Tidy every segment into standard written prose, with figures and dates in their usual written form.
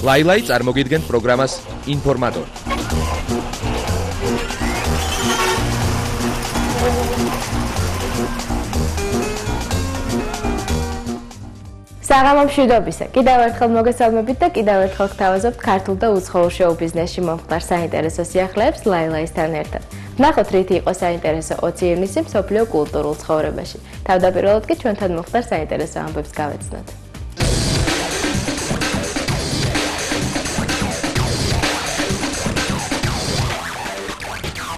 ლაილაი წარმოგიდგენთ პროგრამას ინფორმატორი. საღამო მშვიდობისა. კიდევ ერთხელ მოგესალმებით და კიდევ ერთხელ გთავაზობთ ქართულ და უცხოურ შოუ-ბიზნესში მომხდარ საინტერესო სიახლეებს ლაილაისთან ერთად. ვნახოთ რითი იყო საინტერესო 20 ივნისი მსოფლიო კულტურულ ცხოვრებაში. თავდაპირველად კი ჩვენთან მომხდარ საინტერესო ამბებს გავეცნოთ.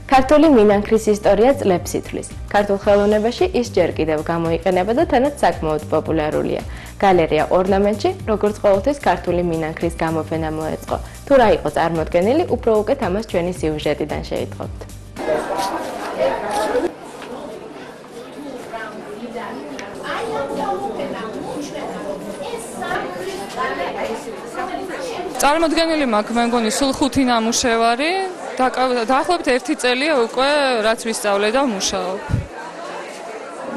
ქართული მინანქრის ისტორია წლებს ითვლის. ქართულ ხელოვნებაში ის ჯერ კიდევ გამოიყენება და თანაც საკმაოდ პოპულარულია. გალერეა ორნამენტში, როგორც ყოველთვის ქართული მინანქრის გამოფენა მოეწყო. თუ რა იყო წარმოდგენილი, უფრო უკეთ ამას ჩვენი სიუჟეტიდან შეიტყობთ. წარმოდგენილი მაქვს, მე მგონი, სულ 5 ნამუშევარი. დაახლოებით 1 წელია უკვე რაც ვისწავლე და ვმუშაობ.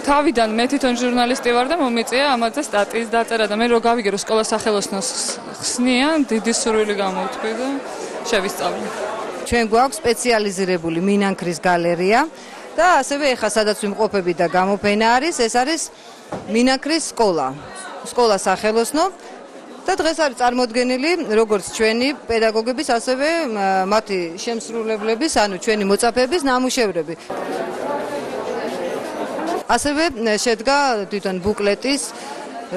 თავიდან მე თვითონ ჟურნალისტი ვარ და მომიწია ამაზე სტატიის დაწერა და მე რო გავიგე რომ სკოლა სახელოსნოს ხსნიან, დიდი სურვილი გამოვთქვი და შევისწავლე. ჩვენ გვაქვს სპეციალიზირებული მინანქრის გალერეა და ასევე ეხლა სადაც ვიმყოფებით და გამოფენა არის, ეს არის მინანქრის სკოლა სახელოსნო. და დღეს არის წარმოდგენილი როგორც ჩვენი პედაგოგების, ასევე მათი შემსრულებლების, ანუ ჩვენი მოწაფეების ნამუშევრები. ასევე შედგა თვითონ ბუკლეტის,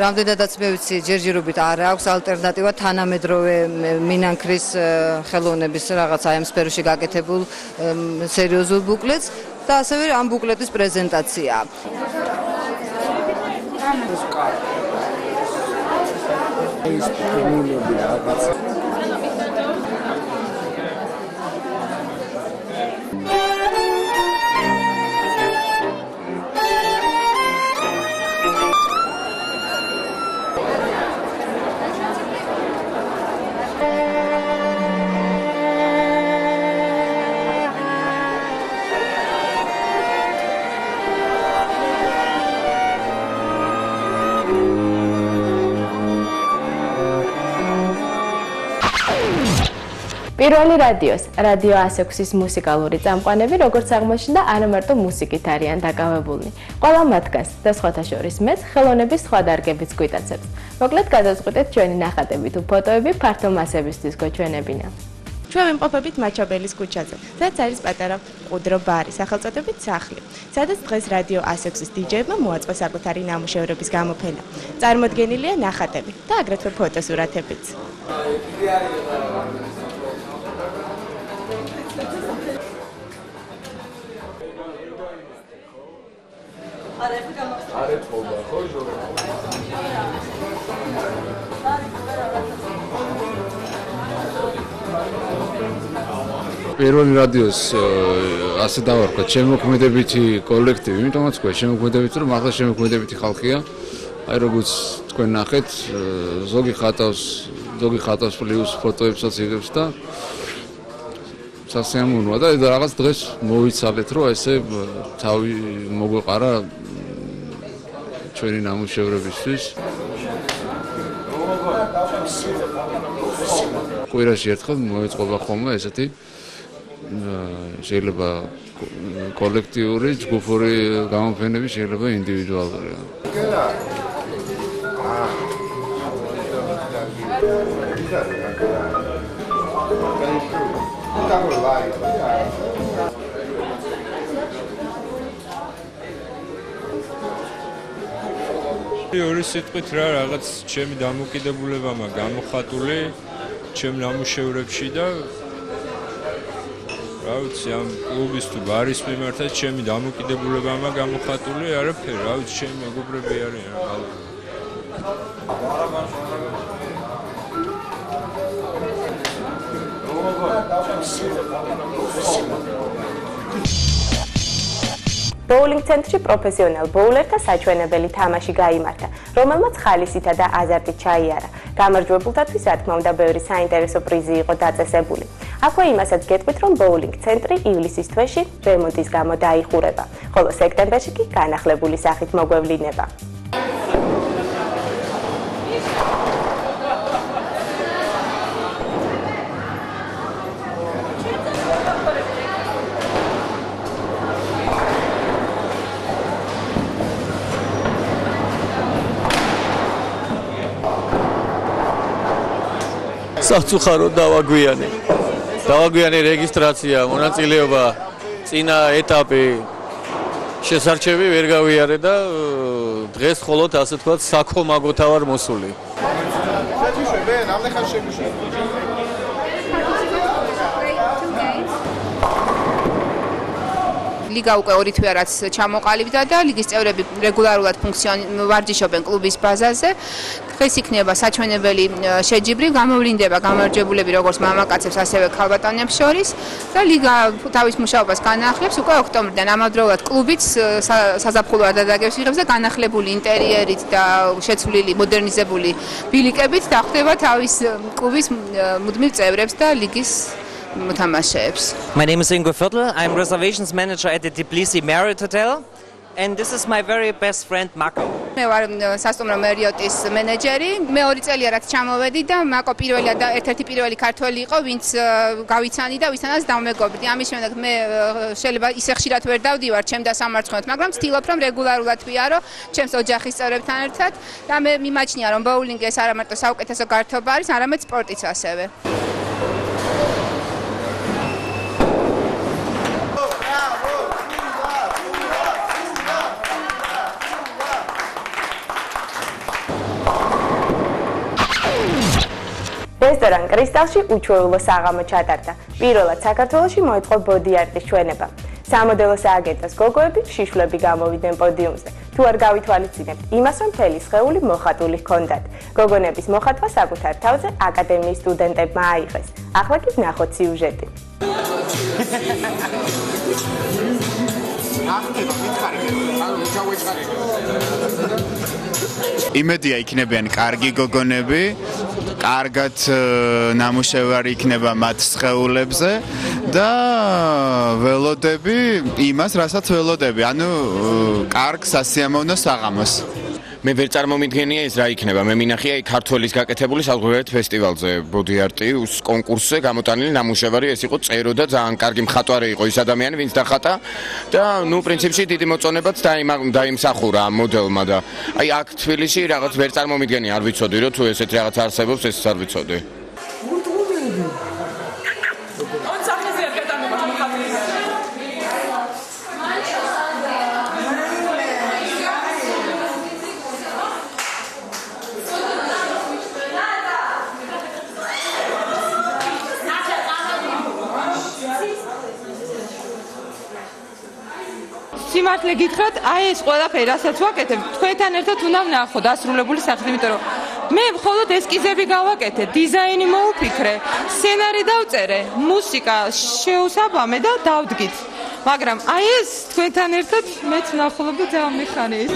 რამდენადაც მე ვიცი, ჯერჯერობით არ აქვს ალტერნატივა თანამედროვე მინანქრის ხელოვნების რაღაც აი ამ სფეროში გაკეთებულ სერიოზულ ბუკლეტს და ასევე ამ ბუკლეტის პრეზენტაცია. ის ფორმულები რაღაც პირველი რადიო 106-ის მუსიკალური წამყვანები, როგორც აღმოჩნდა, არა მარტო მუსიკით არიან დაკავებულნი. ყველა მათგანს და სხვათა შორის მეც ხელოვნების სხვა დარგებიც გვიტაცებს. მოკლედ გადავწყვიტეთ ჩვენი ნახატები თუ ფოტოები ფართო მასებისთვის გვეჩვენებინა. ჩვენ ვიმყოფებით მაჩაბელის ქუჩაზე, სადაც არის პატარა მყუდრო ბარი, სახელწოდებით სახლი, სადაც დღეს რადიო 106-ის დიჯეებმა მოაწყვეს საკუთარი ნამუშევრების გამოფენა. წარმოდგენილია ნახატები და აგრეთვე ფოტოსურათებიც. პირველი რადიოს ასე დავარქვა შემოქმედებითი კოლექტივი, იმიტომაც თქვა შემოქმედებითი, რომ ახლა შემოქმედებითი ხალხია. აი როგორც თქვენ ნახეთ, ზოგი ხატავს პლუს ფოტოებსაც იღებს და სასიამოვნოა და რაღაც დღეს მოვიცალეთ, რომ ესე თავი მოგვეყარა ჩვენი ნამუშევრებისთვის. კვირაში ერთხელ მოეწყობა ხოლმე ესეთი შეიძლება კოლექტიური, ჯგუფური გამოფენები, შეიძლება ინდივიდუალური. ორი სიტყვით რა რაღაც ჩემი დამოკიდებულება მაქვს გამოხატული ჩემ ნამუშევრებში და რა ვიცი ამ კლუბის თუ ბარის მიმართაც ჩემი დამოკიდებულება მაქვს გამოხატული არაფერი რა ვიცი ჩემი მეგობრები არიან რა ბოულინგ ცენტრში პროფესიონალ ბოულერთა საჩვენებელი თამაში გაიმართა, რომელმაც ხალისითა და აზარტით ჩაიარა. გამარჯვებულთათვის, რა თქმა უნდა, ბევრი საინტერესო პრიზი იყო დაწესებული. აქვე იმასაც გეტყვით, რომ ბოულინგ ცენტრი ივლისის თვეში რემონტის გამო დაიხურება, ხოლო სექტემბერში კი განახლებული სახით მოგვევლინება. საფუძხარო დავაგვიანე რეგისტრაცია, მონაწილეობა, წინა ეტაპი შესარჩევი ვერ გავიარე და დღეს მხოლოდ ასე თქვა საქომაგოთა ვარ მოსული. ლიგა უკვე 2 თვეა რაც ჩამოყალიბდა და ლიგის წევრები რეგულარულად ვარჯიშობენ კლუბის ბაზაზე. დღეს იქნება საჩვენებელი შეჯიბრი, გამოვლინდება გამარჯვებულები როგორც მამაკაცებს, ასევე ქალბატონებს შორის და ლიგა თავის მუშაობას განახლებს უკვე ოქტომბრიდან. ამავდროულად კლუბიც საზაფხულო ადაგებს იღებს და განახლებული ინტერიერით და შეცვლილი მოდერნიზებული ბილიკებით დახვდება თავის კლუბის მუდმივ წევრებს და ლიგის My name is Ingo Viertel. I'm reservations manager at the Tbilisi Marriott Hotel, and this is my very best friend Mako. მე ვარ სასტუმრო Marriott-ის მენეჯერი. მე 2 წელია რაც ჩამოვედი და Mako პირველი და ერთ-ერთი პირველი ქართველი იყო, ვინც გავიცანი და ვისთანაც დავმეგობრდი. ამის შემდეგ მე შეიძლება ისე ხშირად ვერ დავდივარ ჩემ დასამარცხენად, მაგრამ ვცდილობ რომ რეგულარულად ვიარო ჩემს ოჯახის წევრებთან ერთად და მე მიმაჩნია რომ ბოულინგი ეს არა მარტო საუკეთესო გართობა არის, არამედ სპორტიც ასევე. რესტორან კრისტალში უჩვეულო საღამო ჩატარდა. პირველად საქართველოში მოეწყო ბოდი-არტის ჩვენება. სამოდელო სააგენტოს გოგოები შიშვლები გამოვიდნენ პოდიუმზე. თუ არ გავითვალისწინებთ იმას, რომ მთელი სხეული მოხატული ჰქონდათ. გოგონების მოხატვა საკუთარ თავზე აკადემიის სტუდენტებმა აიღეს. ახლა კი ვნახოთ სიუჟეტი. იმედია იქნებიან კარგი გოგონები, კარგად ნამუშევარი იქნება მათ სხეულებზე და ველოდები იმას, რასაც ველოდები, ანუ კარგ სასიამოვნო საღამოს. მე ვერ წარმომიდგენია ეს რა იქნება. მე მინახია ქართველის გაკეთებული საზღვარგარეთ ფესტივალზე, ბოდი-არტი კონკურსზე გამოტანილი ნამუშევარი, ეს იყო წერო და ძალიან კარგი მხატვარი იყო ის ადამიანი, ვინც დახატა და ნუ პრინციპში დიდი მოწონებაც დაიმსახურა ამ მოდელმა და აი აქ თბილისში რაღაც ვერ წარმომიდგენია, არ ვიცოდი რომ თუ ესეთ რაღაც არსებობს, ეს არ ვიცოდი. სიმართლე გითხრათ, აი ეს ყველაფერი, რასაც ვაკეთებ, თქვენთან ერთად უნდა ვნახო დასრულებული სახით, იმიტომ რომ მე მხოლოდ ესკიზები გავაკეთე, დიზაინი მოუფიქრე, სცენარი დავწერე, მუსიკა შევსაბამე და დავდგით. მაგრამ აი ეს თქვენთან ერთად მეც ვნახულობ და ძალიან მიხარია.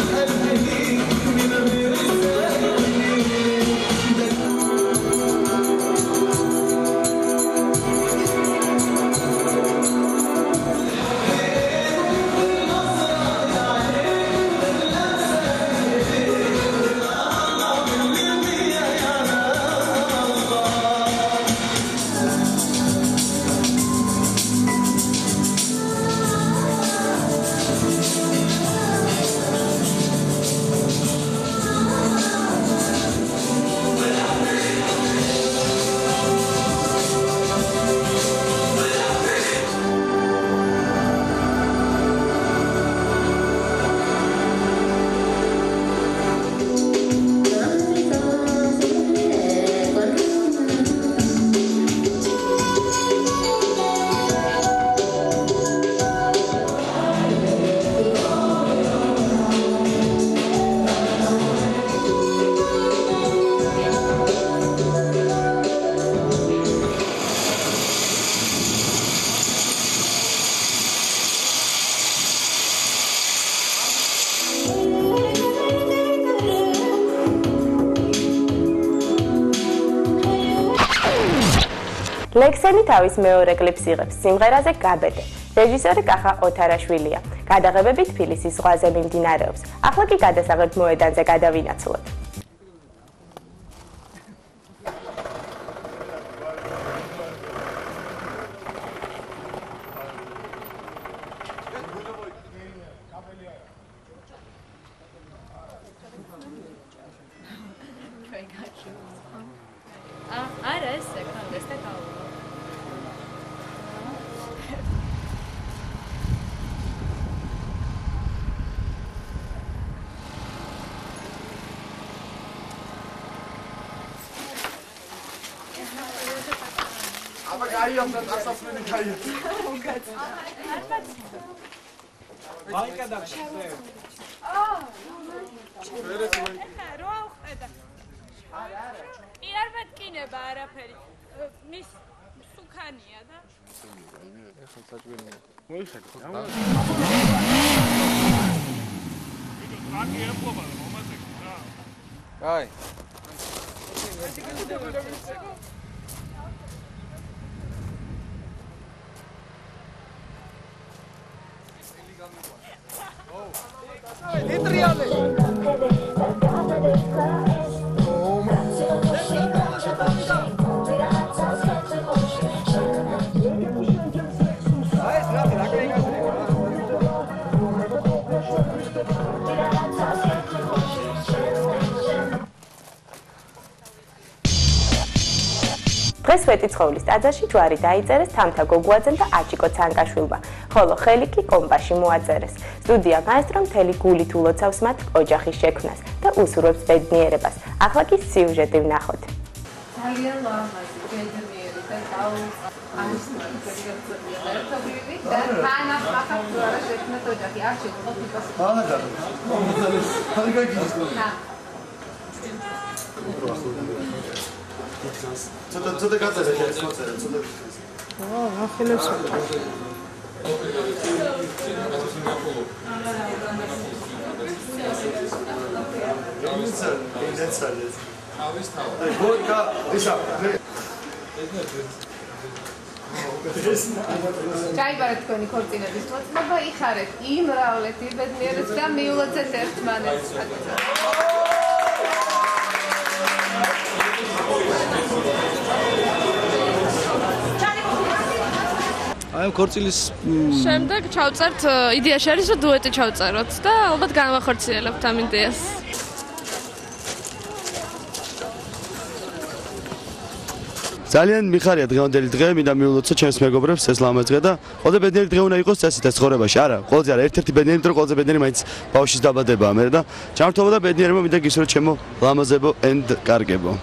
ლექსენი თავის მეორე კლიპს იღებს სიმღერაზე გაბედე. რეჟისორი კახა ოთარაშვილია. გადაღებები თბილისის ზღვაზე მიმდინარეობს. ახლა კი გადასაღებ მოედანზე გადავინაცვლოთ. არა ეს არ მეთკინება არაფერი. მის სუქანია და. ეხლა საჭმელი. მოიხადე. აკი ემყობა მომაწექ რა. აი. Litriale. დღეს ვეტიცხოვლის ტაძარში ჯვარი დაიწერეს თამთა გოგუაძემ და აჭიკო ცანკაშვილმა, ხოლო ხელი კი კომპაში მოაწერეს. სტუდია მაესტრო მთელი გულით ულოცავს მათ ოჯახის შექმნას და უსურვებს ბედნიერებას. ახლა კი სიუჟეტი ვნახოთ. ძალიან ლამაზი, ბედნიერი და ერთობლივი და თანახმახად რა შექმნათ ოჯახი. არ შექმნათ პიკასო. ცოტა გაწერე ეს მოწერე ცოტა. ახელებს. ჩაიბარეთ თქვენი ქორწინების მოწმობა, იხარეთ იმრავლეთ, იბედნიერეთ და მიულოცეთ ერთმანეთს. აი ქორწილის შემდეგ ჩავწერთ იდეაში არის რომ დუეტი ჩავწეროთ და ალბათ განვახორციელებთ ამ იდეას. ძალიან მიხარია დღევანდელი დღე, მინდა მიულოცო ჩემს მეგობრებს ეს ლამაზ დღე და ყველაზე ბედნიერი დღე უნდა იყოს წესით ეს ცხოვრებაში. არა, ყველაზე არა, ერთ-ერთი ბედნიერი დრო, ყველაზე ბედნიერი მაინც ბავშვის დაბადებაა მე და ჩამრთობა და ბედნიერება მინდა გისურვოთ ჩემო ლამაზებო and კარგებო.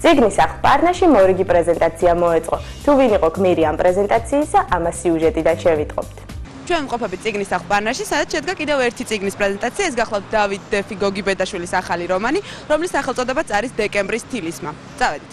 წიგნის ახბარნაში მორიგი პრეზენტაცია მოეწყო. თუ ვინ იყო გმირი ამ პრეზენტაციისა, ამას სიუჟეტიდან შევიტყობთ. ჩვენ ვყოფებით წიგნის ახბარნაში, სადაც შედგა კიდევ ერთი წიგნის პრეზენტაცია. ეს გახლავთ დავით დეფი გოგიბედაშვილის ახალი რომანი, რომლის სახელწოდებაც არის დეკემბრის თილისმა. წავედით.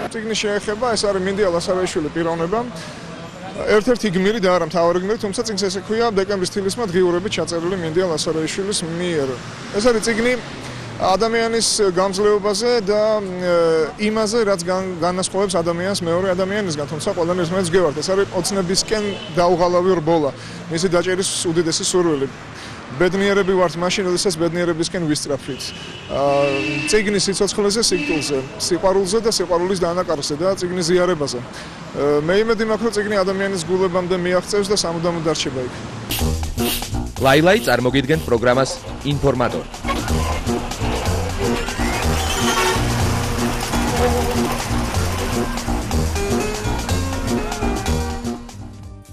წიგნი შეეხება, ეს არის მინდია ლასარაიშვილი პიროვნება. ერთ-ერთი გმირი და არა მთავარი გმირი, თუმცა წიგნს ესე ქვია დეკემბრის თილისმა დღიურებით ჩაწერილი მინდია ლასარაიშვილის მიერ. ეს არის წიგნი ადამიანის გამძლეობაზე და იმაზე, რაც განასხვავებს ადამიანს მეორე ადამიანისგან, თუმცა ყველანი ერთმანეთს გევართ. ეს არის ოცნებისკენ დაუღალავი რბოლა, მისი დაჭერის უდიდესი სურვილი. ბედნიერები ვართ მაშინ, როდესაც ბედნიერებისკენ ვისწრაფვით. წიგნის სიცოცხლეზე, სიკვდილზე, სიყვარულზე და სიყვარულის დანაკარგზე და წიგნის ზიარებაზე. მე იმედი მაქვს, რომ წიგნი ადამიანის გულებამდე მიაღწევს და სამუდამოდ დარჩება იქ. ლაილაი წარმოგიდგენთ პროგრამას ინფორმატორი.